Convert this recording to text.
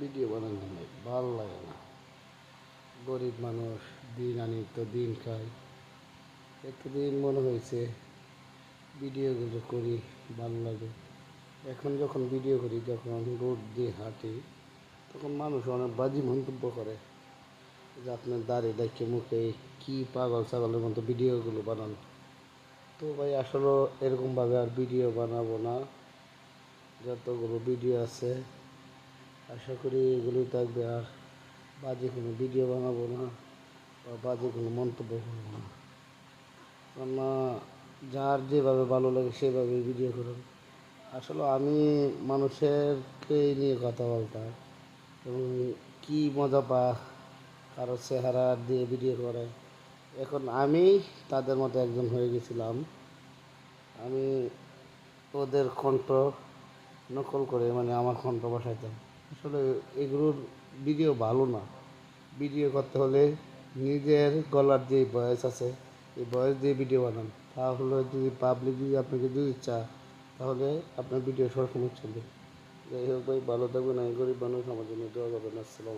Video বানানো নাই, ভালো লাগে না। গরিব মানুষ, দিন আনি তো দিন খাই। এতদিন মনে হয়েছে ভিডিওগুলো করি, ভালো লাগে। এখন যখন ভিডিও করি, যখন রোড দিয়ে হাঁটি, তখন মানুষ অনেক বাজে মন্তব্য করে যে আপনার দাড়ি দেখে মুখে কি পাগল ছাগলের মতো ভিডিওগুলো বানান। তো ভাই আসলে এরকমভাবে আর ভিডিও বানাবো না। যতগুলো ভিডিও আছে আশা করি এগুলোই থাকবে, আর বাজে কোনো ভিডিও বানাবো না বা বাজে কোনো মন্তব্য করবো না। কেননা যার যেভাবে ভালো লাগে সেভাবে ভিডিও করুন। আসলে আমি মানুষেরকে নিয়ে কথা বলতাম এবং কী মজা পা কারো চেহারা দিয়ে ভিডিও করে। এখন আমি তাদের মতো একজন হয়ে গেছিলাম। আমি ওদের কণ্ঠ নকল করে মানে আমার কণ্ঠ বসাইতাম। আসলে এগুলোর ভিডিও ভালো না। ভিডিও করতে হলে নিজের গলার যে ভয়েস আছে এই ভয়েস দিয়ে ভিডিও বানান, তাহলে যদি পাবলিক যদি আপনাকে যদি চায় তাহলে আপনার ভিডিও সবসময় চলবে। যাই হোক ভাই, ভালো থাকবেন। আমি গরিব মানুষ, আমার জন্য দোয়া করবেন। আসসালাম।